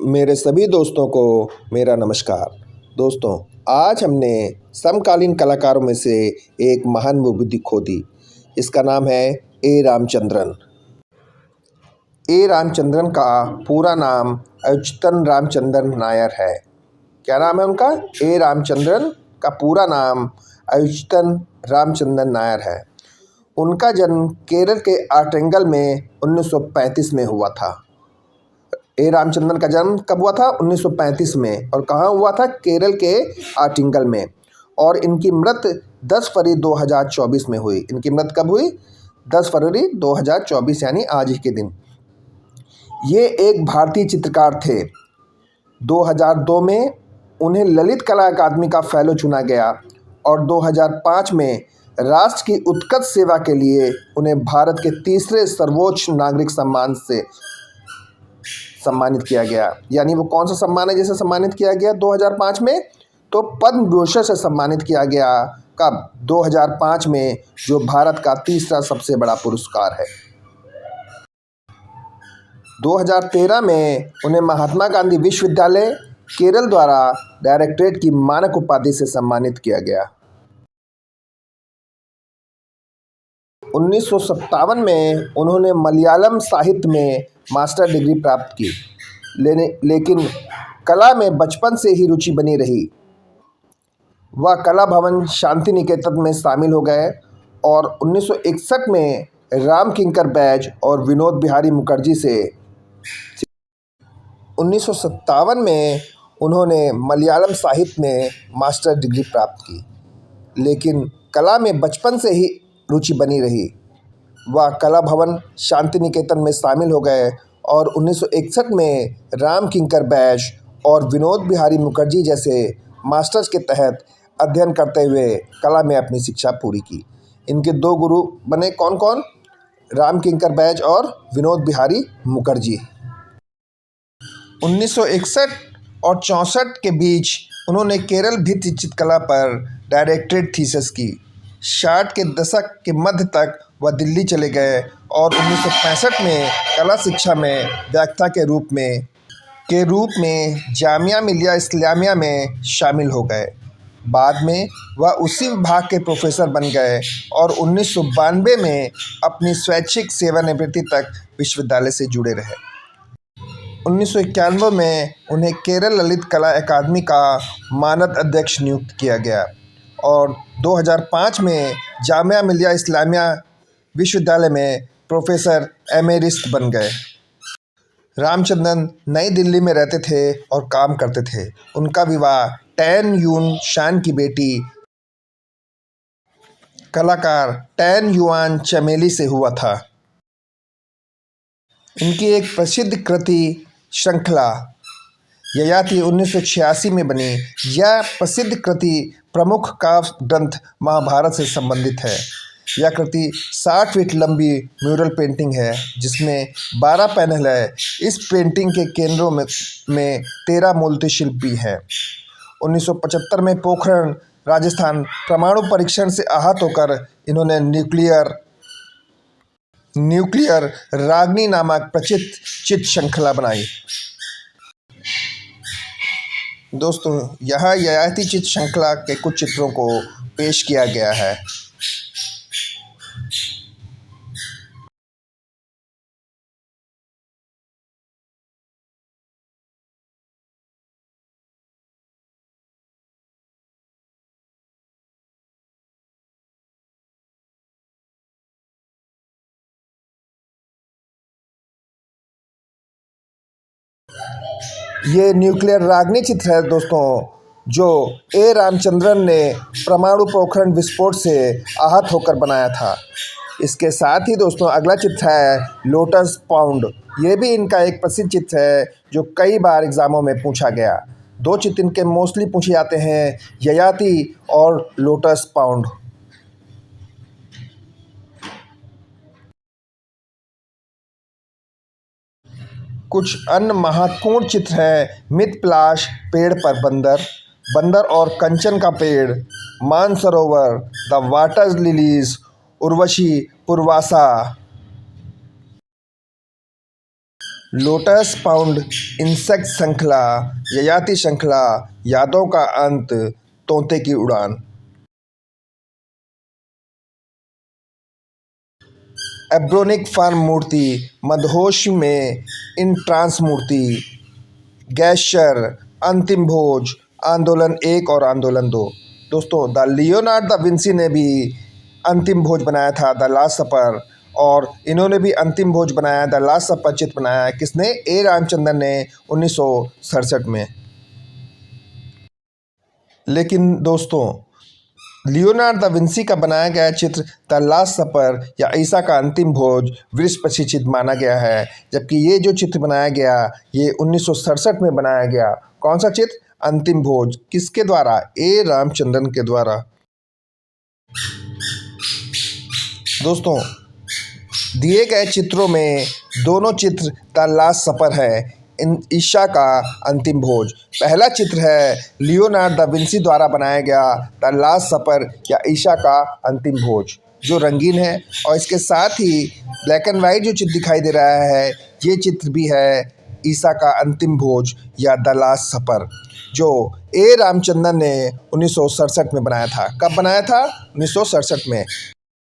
मेरे सभी दोस्तों को मेरा नमस्कार। दोस्तों, आज हमने समकालीन कलाकारों में से एक महान विभूति खो दी। इसका नाम है ए रामचंद्रन। ए रामचंद्रन का पूरा नाम अच्युतन रामचंद्रन नायर है। क्या नाम है उनका? ए रामचंद्रन का पूरा नाम अच्युतन रामचंद्रन नायर है। उनका जन्म केरल के आट्रेंगल में 1935 में हुआ था। ए रामचंद्रन का जन्म कब हुआ था? 1935 में। और कहाँ हुआ था? केरल के आटिंगल में। और इनकी मृत्यु 10 फरवरी 2024 में हुई। इनकी मृत्यु कब हुई? 10 फरवरी 2024 यानी आज ही के दिन। ये एक भारतीय चित्रकार थे। 2002 में उन्हें ललित कला अकादमी का फेलो चुना गया और 2005 में राष्ट्र की उत्कृष्ट सेवा के लिए उन्हें भारत के तीसरे सर्वोच्च नागरिक सम्मान से सम्मानित किया गया। यानी वो कौन सा सम्मान है जिसे सम्मानित किया गया 2005 में? तो पद्म भूषण से सम्मानित किया गया। कब? 2005 में, जो भारत का तीसरा सबसे बड़ा पुरस्कार है। 2013 में उन्हें महात्मा गांधी विश्वविद्यालय केरल द्वारा डायरेक्टरेट की मानक उपाधि से सम्मानित किया गया। 1957 में उन्होंने मलयालम साहित्य में मास्टर डिग्री प्राप्त की, लेकिन कला में बचपन से ही रुचि बनी रही। वह कला भवन शांति निकेतन में शामिल हो गए और 1961 में राम किंकर बैज और विनोद बिहारी मुखर्जी से 1957 में उन्होंने मलयालम साहित्य में मास्टर डिग्री प्राप्त की, लेकिन कला में बचपन से ही रुचि बनी रही। वह कला भवन शांति निकेतन में शामिल हो गए और 1961 में राम किंकर बैज और विनोद बिहारी मुखर्जी जैसे मास्टर्स के तहत अध्ययन करते हुए कला में अपनी शिक्षा पूरी की। इनके दो गुरु बने कौन कौन? राम किंकर बैज और विनोद बिहारी मुखर्जी। 1961 और 64 के बीच उन्होंने केरल भित्ति चित्रकला पर डायरेक्टरेट थीसिस की। 60 के दशक के मध्य तक वह दिल्ली चले गए और 1965 में कला शिक्षा में व्याख्याता के रूप में जामिया मिलिया इस्लामिया में शामिल हो गए। बाद में वह उसी विभाग के प्रोफेसर बन गए और 1992 में अपनी स्वैच्छिक सेवानिवृत्ति तक विश्वविद्यालय से जुड़े रहे। 1991 में उन्हें केरल ललित कला अकादमी का मानद अध्यक्ष नियुक्त किया गया और 2005 में जामिया मिलिया इस्लामिया विश्वविद्यालय में प्रोफेसर एमेरिस्ट बन गए। रामचंद्रन नई दिल्ली में रहते थे और काम करते थे। उनका विवाह टैन यून शान की बेटी कलाकार टैन युआन चमेली से हुआ था। इनकी एक प्रसिद्ध कृति श्रृंखला ययाति 1986 में बनी। यह प्रसिद्ध कृति प्रमुख काव्य ग्रंथ महाभारत से संबंधित है। यह कृति 60 फीट लंबी म्यूरल पेंटिंग है जिसमें 12 पैनल है। इस पेंटिंग के केंद्रों में 13 मूर्ति शिल्प भी हैं। 1975 में पोखरण राजस्थान परमाणु परीक्षण से आहत होकर इन्होंने न्यूक्लियर रागनी नामक प्रसिद्ध चित्र श्रृंखला बनाई। दोस्तों, यह ययाति चित्र श्रृंखला के कुछ चित्रों को पेश किया गया है। ये न्यूक्लियर रागनी चित्र है दोस्तों, जो ए रामचंद्रन ने परमाणु पोखरण विस्फोट से आहत होकर बनाया था। इसके साथ ही दोस्तों अगला चित्र है लोटस पाउंड। ये भी इनका एक प्रसिद्ध चित्र है जो कई बार एग्जामों में पूछा गया। दो चित्र इनके मोस्टली पूछे जाते हैं, ययाति और लोटस पाउंड। कुछ अन्य महत्वपूर्ण चित्र हैं मितप्लाश पेड़ पर बंदर और कंचन का पेड़, Mansarovar, the water lilies, Urvashi Purvasa. Lotus pond, insect श्रृंखला, ययाति श्रृंखला, यादों का अंत, तोते की उड़ान। एब्रोनिक फार्म मूर्ति, मदहोश में इन ट्रांस मूर्ति, गैशर, अंतिम भोज, आंदोलन 1 और आंदोलन 2। दोस्तों, द लियोनार्ड दा विंसी ने भी अंतिम भोज बनाया था, द लास्ट सपर, और इन्होंने भी अंतिम भोज बनाया, द लास्ट सपर चित्र बनाया है। किसने? ए रामचंद्रन ने 1967 में। लेकिन दोस्तों, लियोनार्ड दा विंसी का बनाया गया चित्र द लास्ट सपर या ईसा का अंतिम भोज वृषपक्षी चित्र माना गया है, जबकि ये जो चित्र बनाया गया ये 1967 में बनाया गया। कौन सा चित्र? अंतिम भोज। किसके द्वारा? ए रामचंद्रन के द्वारा। दोस्तों, दिए गए चित्रों में दोनों चित्र द लास्ट सपर है, ईसा का अंतिम भोज। पहला चित्र है लियोनार्ड दा विंसी द्वारा बनाया गया द लास्ट सपर या ईसा का अंतिम भोज, जो रंगीन है, और इसके साथ ही ब्लैक एंड वाइट जो चित्र दिखाई दे रहा है ये चित्र भी है ईसा का अंतिम भोज या द लास्ट सपर, जो ए रामचंद्रन ने 1967 में बनाया था। कब बनाया था? 1967 में।